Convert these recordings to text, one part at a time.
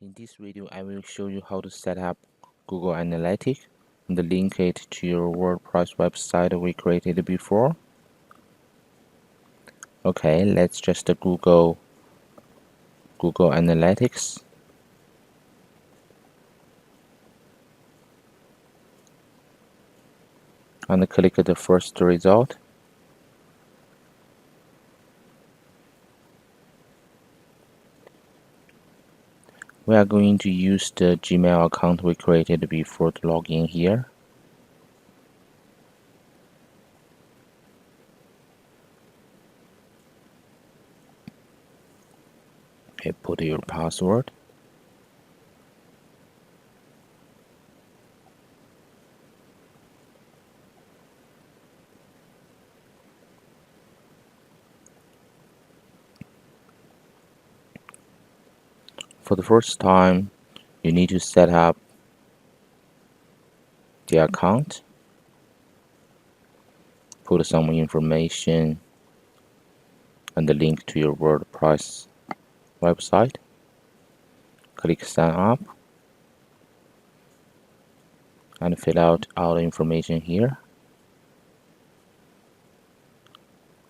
In this video, I will show you how to set up Google Analytics and link it to your WordPress website we created before. Okay, let's just Google Analytics. And click the first result. We are going to use the Gmail account we created before to log in here. Okay, put your password. For the first time, you need to set up the account. Put some information and the link to your WordPress website. Click sign up and fill out all the information here.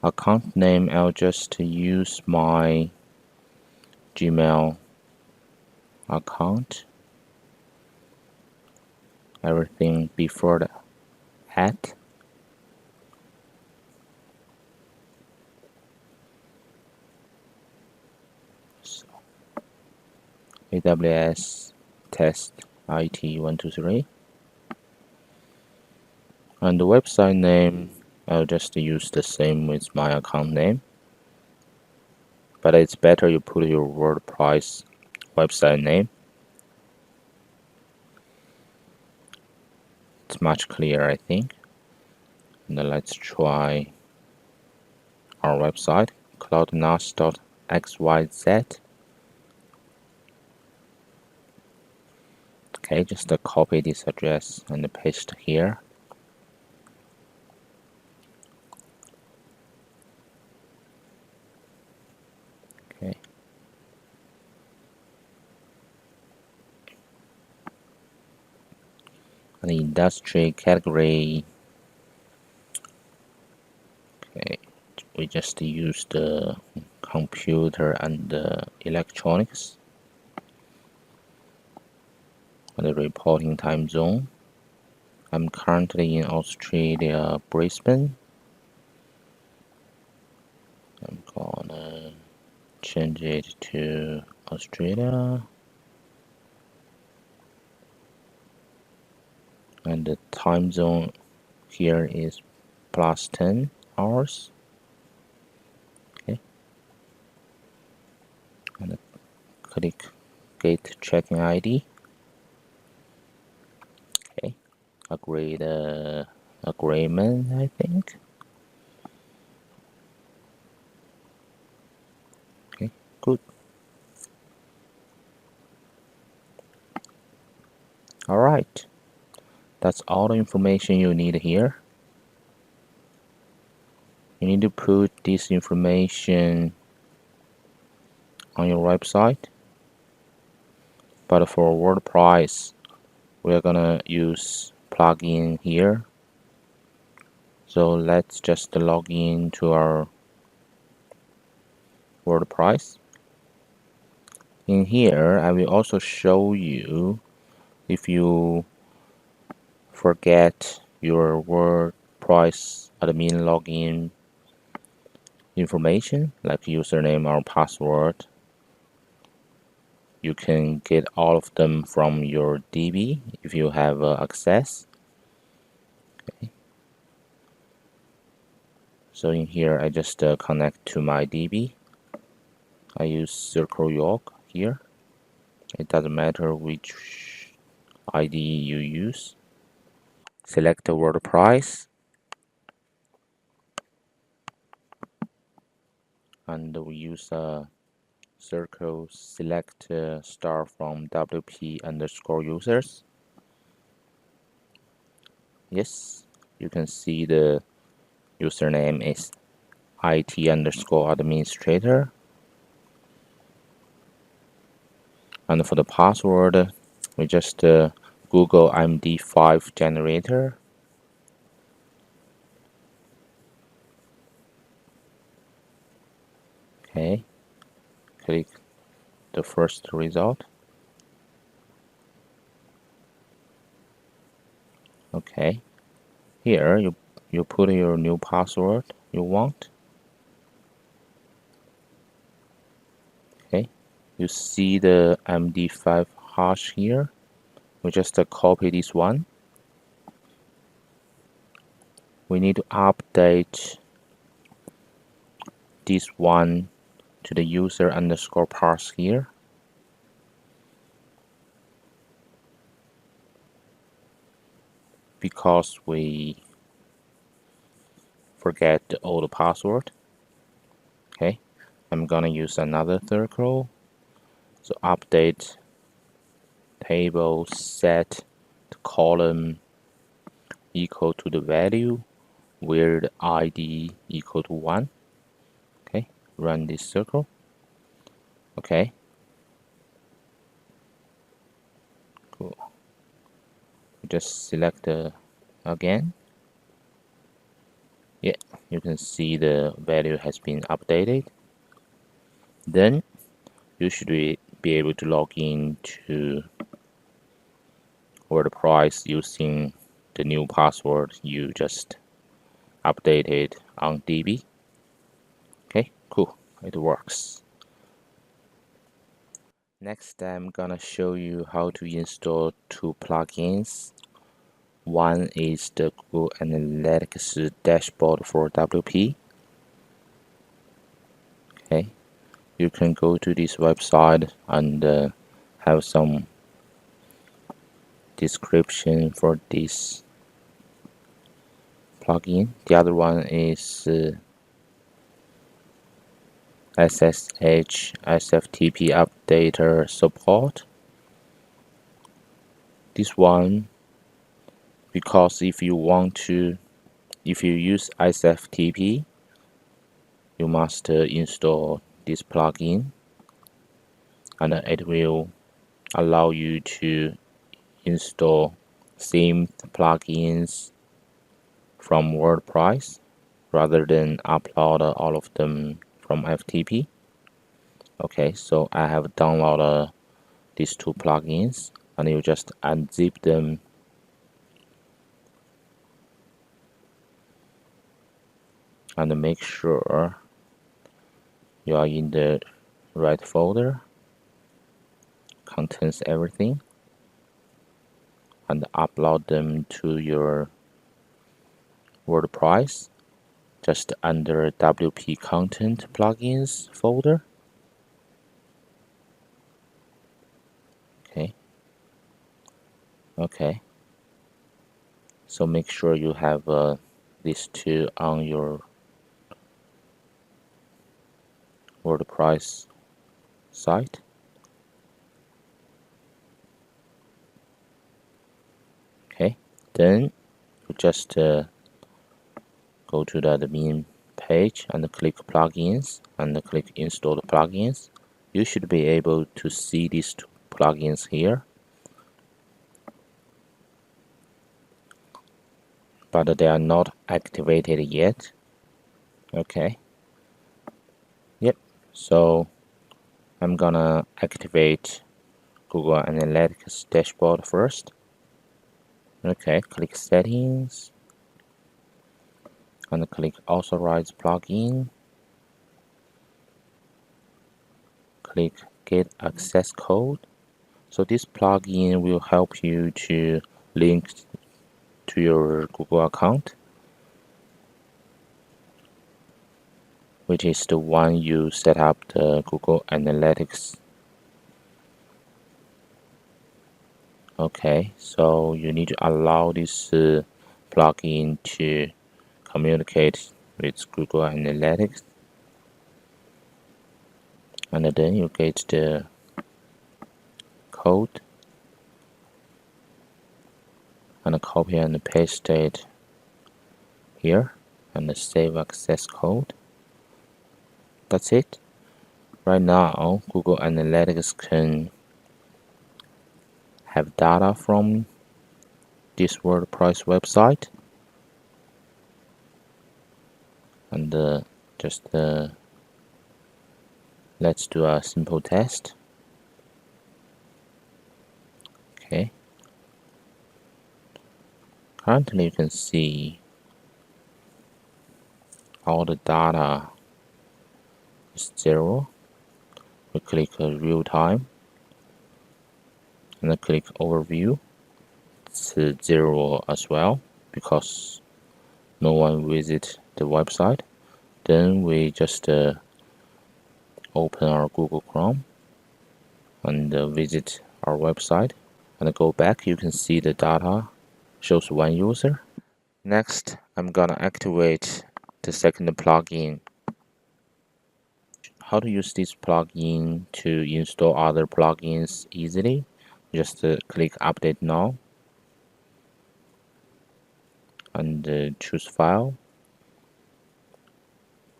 Account name, I'll just use my Gmail account. Everything before the @ so, AWS test IT123. And the website name, I'll just use the same with my account name. But it's better you put your WordPress website name. It's much clearer, I think. And then let's try our website, cloudnas.xyz. Okay, just copy this address and paste here. Okay. And the industry category. Okay, we just use the computer and electronics. And the reporting time zone. I'm currently in Australia, Brisbane. I'm gonna change it to Australia. And the time zone here is +10 hours. Okay. And click get checking ID. Okay. Agree the agreement, I think. Okay, good. Alright. That's all the information you need here. You need to put this information on your website. But for WordPress, we're gonna use plugin here. So let's just log in to our WordPress. In here, I will also show you if you forget your WordPress admin login information, like username or password. You can get all of them from your DB if you have access. Okay. So in here, I just connect to my DB. I use Circle York here. It doesn't matter which ID you use. Select the WordPress. And we use a circle select star from WP_users. Yes, you can see the username is IT_administrator. And for the password, we just Google MD5 generator. Okay, click the first result. Okay, here you put your new password you want. Okay, you see the MD5 hash here. We just copy this one. We need to update this one to the user underscore parse here. Because we forget the old password. Okay, I'm gonna use another circle. So update table set the column equal to the value where the ID equal to 1. Okay, run this circle. Okay, cool. Just select again. Yeah, you can see the value has been updated. Then you should be able to log in to WordPress using the new password you just updated on DB. Okay, cool, it works. Next, I'm gonna show you how to install two plugins. One is the Google Analytics dashboard for WP. Okay, you can go to this website and have some description for this plugin. The other one is SSH SFTP updater support. This one, because if you use SFTP, you must install this plugin, and it will allow you to install themed plugins from WordPress rather than upload all of them from FTP. Okay, so I have downloaded these two plugins, and you just unzip them and make sure you are in the right folder, contains everything, and upload them to your WordPress just under WP content plugins folder. Okay, so make sure you have these two on your WordPress site. Okay, then you just go to the admin page and click plugins and click install the plugins. You should be able to see these two plugins here, but they are not activated yet. Okay, yep, so I'm gonna activate Google Analytics dashboard first. Okay, click settings and click authorize plugin. Click get access code. So this plugin will help you to link to your Google account, which is the one you set up the Google Analytics. Okay, so you need to allow this plugin to communicate with Google Analytics, and then you get the code and copy and paste it here and save access code. That's it. Right now, Google Analytics can have data from this WordPress website, and just let's do a simple test. Okay, currently you can see all the data is 0. We click real time and then click overview. It's 0 as well because no one visit the website. Then we just open our Google Chrome and visit our website and go back. You can see the data shows one user. Next, I'm gonna activate the second plugin. How to use this plugin to install other plugins easily? Just click update now and choose file.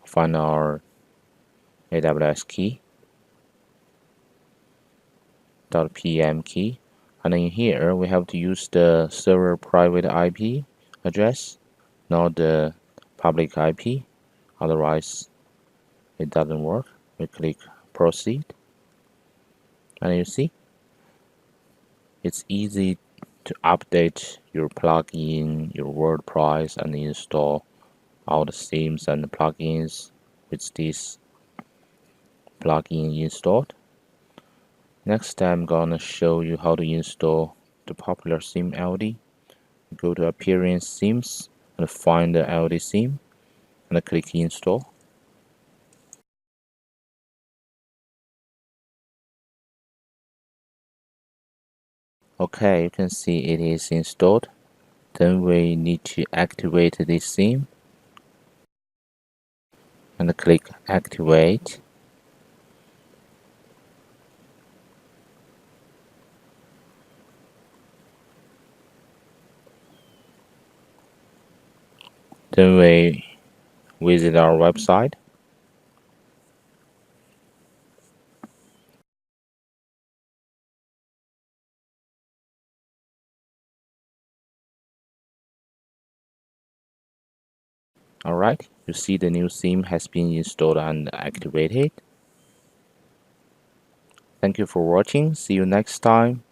Find our AWS key .pm key, and in here we have to use the server private IP address, not the public IP, otherwise it doesn't work. We click proceed, and you see it's easy to update your plugin, your WordPress, and install all the themes and plugins with this plugin installed. Next, I'm gonna show you how to install the popular theme Illdy. Go to Appearance Themes and find the Illdy theme and click Install. Okay, you can see it is installed. Then we need to activate this theme and click Activate. Then we visit our website. Alright, you see the new theme has been installed and activated. Thank you for watching. See you next time.